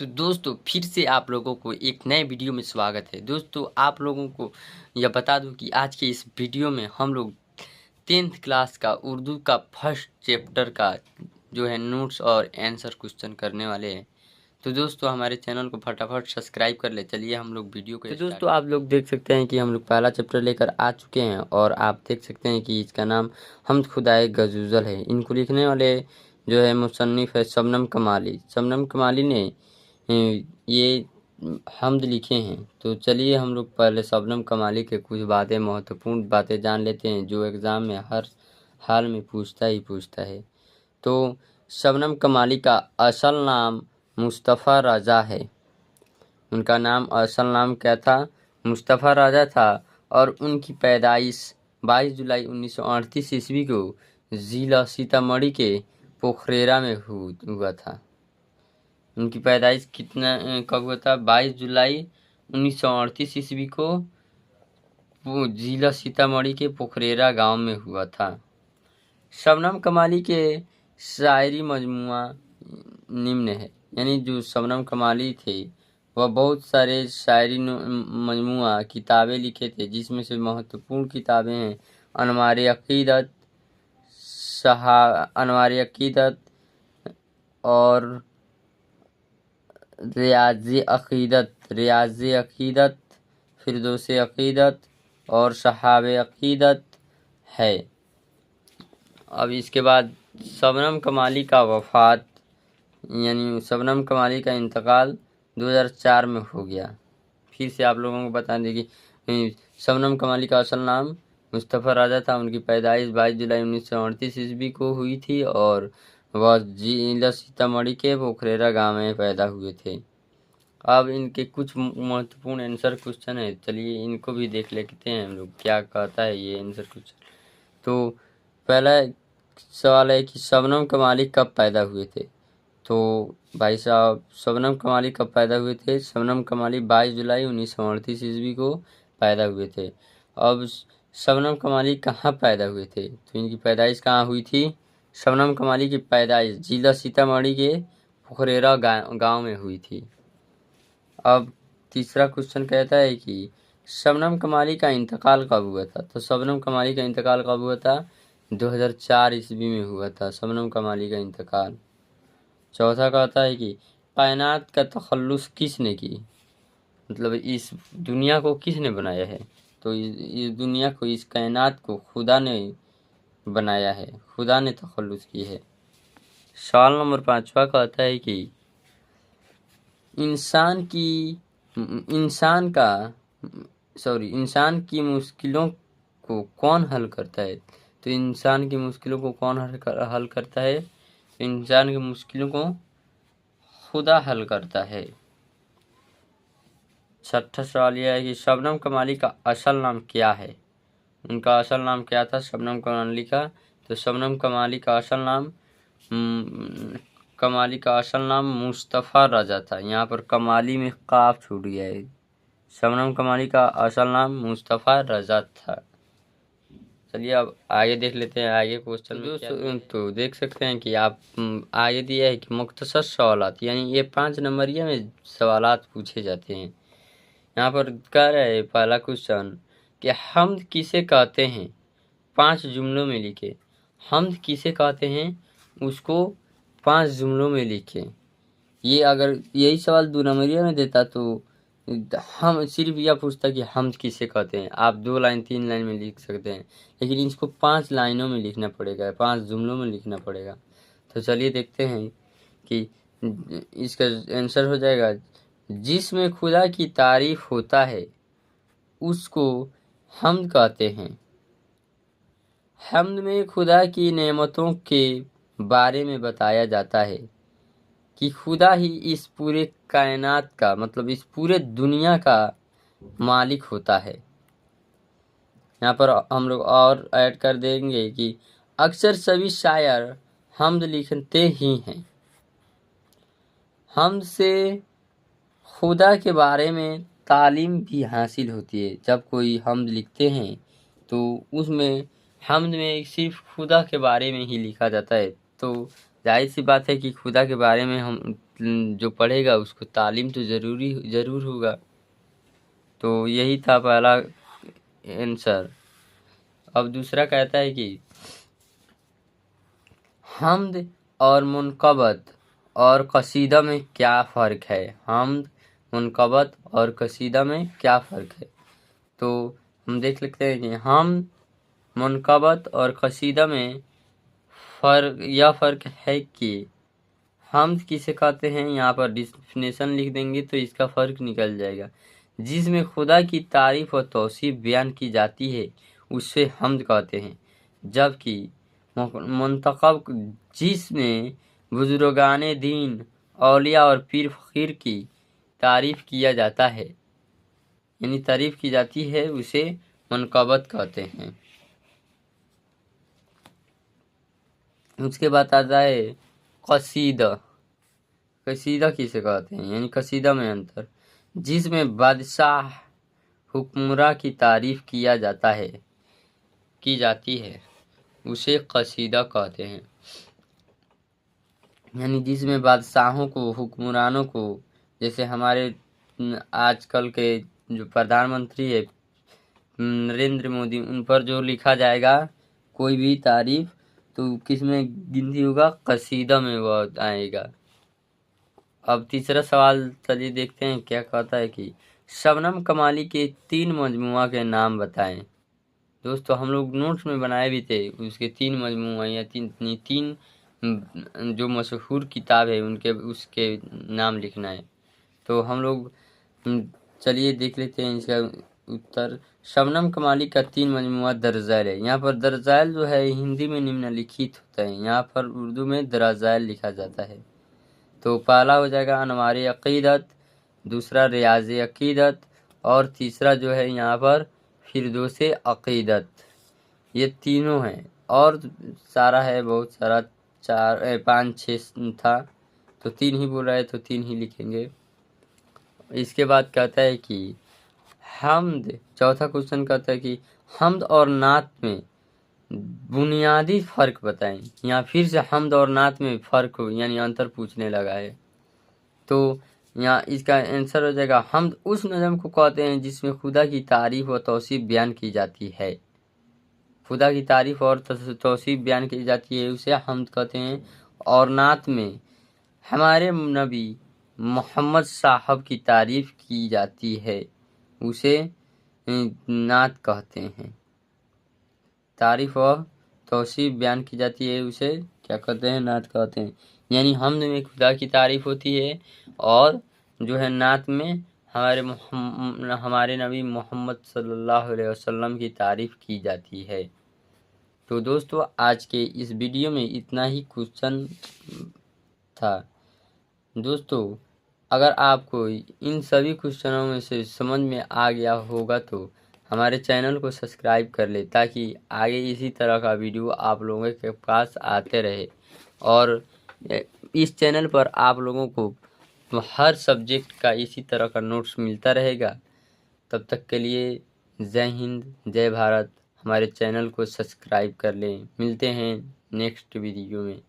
तो दोस्तों फिर से आप लोगों को एक नए वीडियो में स्वागत है। दोस्तों आप लोगों को यह बता दूं कि आज के इस वीडियो में हम लोग 10th क्लास का उर्दू का फर्स्ट चैप्टर का जो है नोट्स और आंसर क्वेश्चन करने वाले हैं। तो दोस्तों हमारे चैनल को फटाफट सब्सक्राइब कर ले। चलिए हम लोग वीडियो को। तो दोस्तों आप लोग देख सकते हैं कि हम लोग पहला चैप्टर लेकर आ चुके हैं और आप देख सकते हैं कि इसका नाम हमद खुदाए गजुज़ल है। इनको लिखने वाले जो है मुसन्निफ़ है शबनम कमाली। शबनम कमाली ने ये हमद लिखे हैं। तो चलिए हम लोग पहले शबनम कमाली के कुछ बातें महत्वपूर्ण बातें जान लेते हैं जो एग्ज़ाम में हर हाल में पूछता है। तो शबनम कमाली का असल नाम मुस्तफ़ा रज़ा है। उनका नाम असल नाम क्या था? मुस्तफ़ा रज़ा था और उनकी पैदाइश 22 जुलाई 1938 ईस्वी को ज़िला सीतामढ़ी के पोखरेरा में हुआ था। उनकी पैदाइश कब हुआ था? 22 जुलाई 1938 ईस्वी को वो ज़िला सीतामढ़ी के पोखरेरा गांव में हुआ था। शबनम कमाली के शायरी मजमुआ निम्न है। यानी जो शबनम कमाली थे वह बहुत सारे शायरी मजमुआ किताबें लिखे थे, जिसमें से महत्वपूर्ण किताबें हैं अनवार अकीदत और रियाज़ अकीदत, फिरदौस अकीदत और शहाब अकीदत है। अब इसके बाद शबनम कमाली का वफ़ात यानी शबनम कमाली का इंतकाल 2004 में हो गया। फिर से आप लोगों को बता दें कि शबनम कमाली का असल नाम मुस्तफ़ा रज़ा था। उनकी पैदाइश 22 जुलाई 1938 ईस्वी को हुई थी और वह जिला सीतामढ़ी के पोखरेरा गांव में पैदा हुए थे। अब इनके कुछ महत्वपूर्ण आंसर क्वेश्चन है, चलिए इनको भी देख लेते हैं हम लोग क्या कहता है ये आंसर क्वेश्चन। तो पहला सवाल है कि शबनम कमाली कब पैदा हुए थे? तो भाई साहब शबनम कमाली कब पैदा हुए थे? शबनम कमाली 22 जुलाई 1938 ईस्वी को पैदा हुए थे। अब शबनम कमाली कहाँ पैदा हुए थे? तो इनकी पैदाइश कहाँ हुई थी? शबनम कमाली की पैदाइश जिला सीतामढ़ी के पोखरेरा गांव में हुई थी। अब तीसरा क्वेश्चन कहता है कि शबनम कमाली का इंतकाल कब हुआ था? तो शबनम कमाली का इंतकाल कब हुआ था? 2004 ईस्वी में हुआ था शबनम कमाली का इंतकाल। चौथा कहता है कि कायनात का तखल्लुस किसने की? मतलब इस दुनिया को किसने बनाया है? तो इस दुनिया को, इस कायनात को खुदा ने बनाया है, खुदा ने तखल्लुस की है। सवाल नंबर 5वां कहता है कि इंसान की मुश्किलों को कौन हल करता है? तो इंसान की मुश्किलों को कौन हल करता है? इंसान की मुश्किलों को खुदा हल करता है। छठा सवाल यह है कि शबनम कमाली का असल नाम क्या है? उनका असल नाम क्या था शबनम कमाली का? तो शबनम कमाली का असल नाम मुस्तफ़ा रज़ा था। यहाँ पर कमाली में काफ छूट गया है। शबनम कमाली का असल नाम मुस्तफ़ा रज़ा था। चलिए अब आगे देख लेते हैं आगे क्वेश्चन में तो देख सकते हैं कि आप आगे दिया है कि मुख्तसर सवालात, यानी ये 5 नंबरिया में सवालात पूछे जाते हैं। यहाँ पर कह रहा है पहला क्वेश्चन कि हम्द किसे कहते हैं? 5 जुमलों में लिखे। हम्द किसे कहते हैं उसको 5 जुमलों में लिखे। ये अगर यही सवाल 2 नंबरिया में देता तो हम सिर्फ यह पूछता कि हम्द किसे कहते हैं। आप 2 लाइन 3 लाइन में लिख सकते हैं, लेकिन इसको 5 लाइनों में लिखना पड़ेगा, 5 जुमलों में लिखना पड़ेगा। तो चलिए देखते हैं कि इसका आंसर हो जाएगा जिसमें खुदा की तारीफ होता है उसको हम्द कहते हैं। हम्द में खुदा की नेमतों के बारे में बताया जाता है कि खुदा ही इस पूरे कायनात का, मतलब इस पूरे दुनिया का मालिक होता है। यहाँ पर हम लोग और ऐड कर देंगे कि अक्सर सभी शायर हम्द लिखते ही हैं। हम्द से खुदा के बारे में तालीम भी हासिल होती है। जब कोई हम्द लिखते हैं तो उसमें हम्द में सिर्फ खुदा के बारे में ही लिखा जाता है। तो जाहिर सी बात है कि खुदा के बारे में हम जो पढ़ेगा उसको तालीम तो ज़रूर होगा। तो यही था पहला आंसर। अब दूसरा कहता है कि हम्द और मुनक़बत और कसीदा में क्या फ़र्क है। हम्द, मुनक़बत और कसीदा में क्या फ़र्क है। तो हम देख लेते हैं कि हम्द, मुनक़बत और कसीदा में यह फ़र्क है कि हम्द किसे कहते हैं, यहाँ पर डिफिनेशन लिख देंगे तो इसका फ़र्क निकल जाएगा। जिसमें खुदा की तारीफ़ और तौसीफ़ बयान की जाती है उसे हम्द कहते हैं। जबकि मुनतक़ब जिसमें बुजुर्गाने दीन, औलिया और पीर फ़कीर की तारीफ़ किया जाता है, यानी तारीफ़ की जाती है, उसे मुनक़बत कहते हैं। उसके बाद आता है कसीदा। कसीदा किसे कहते हैं, यानी कसीदा में अंतर। जिसमें बादशाह हुक्मरां की तारीफ़ की जाती है उसे कसीदा कहते हैं। यानी जिसमें बादशाहों को, हुक्मरानों को, जैसे हमारे आजकल के जो प्रधानमंत्री है नरेंद्र मोदी, उन पर जो लिखा जाएगा कोई भी तारीफ तो किस में गिनती होगा, कसीदा में वो आएगा। अब तीसरा सवाल चलिए देखते हैं क्या कहता है कि शबनम कमाली के 3 मजमुआ के नाम बताएं। दोस्तों हम लोग नोट्स में बनाए भी थे, उसके 3 मजमुआ या तीन जो मशहूर किताब है उनके उसके नाम लिखना है। तो हम लोग चलिए देख लेते हैं इसका उत्तर। शबनम कमाली का 3 मजमुआ दरज़ैल है। यहाँ पर दरज़ैल जो है हिंदी में निम्नलिखित होता है, यहाँ पर उर्दू में दरज़ैल लिखा जाता है। तो पहला हो जाएगा अनवार अक़ीदत, दूसरा रियाज़ अक़ीदत और तीसरा जो है यहाँ पर फिरदौस अक़ीदत। ये तीनों हैं और सारा है, बहुत सारा 5-6 था, तो 3 ही बोल रहा है तो 3 ही लिखेंगे। इसके बाद कहता है कि हम्द, चौथा क्वेश्चन कहता है कि हम्द और नात में बुनियादी फ़र्क बताएं। यहाँ फिर से हम्द और नात में फ़र्क यानी अंतर पूछने लगा है। तो यहाँ इसका आंसर हो जाएगा हम्द उस नज़म को कहते हैं जिसमें खुदा की तारीफ़ और तौसीफ़ बयान की जाती है। खुदा की तारीफ़ और तौसीफ़ बयान की जाती है उसे हम्द कहते हैं। और नात में हमारे नबी मोहम्मद साहब की तारीफ़ की जाती है उसे नात कहते हैं। तारीफ़ और तौसीफ़ बयान की जाती है उसे क्या कहते हैं, नात कहते हैं। यानी हम्द में खुदा की तारीफ़ होती है और जो है नात में हमारे नबी मोहम्मद सल्लल्लाहु अलैहि वसल्लम की तारीफ़ की जाती है। तो दोस्तों आज के इस वीडियो में इतना ही क्वेश्चन था। दोस्तों अगर आपको इन सभी क्वेश्चनों में से समझ में आ गया होगा तो हमारे चैनल को सब्सक्राइब कर ले, ताकि आगे इसी तरह का वीडियो आप लोगों के पास आते रहे। और इस चैनल पर आप लोगों को हर सब्जेक्ट का इसी तरह का नोट्स मिलता रहेगा। तब तक के लिए जय हिंद, जय भारत। हमारे चैनल को सब्सक्राइब कर लें। मिलते हैं नेक्स्ट वीडियो में।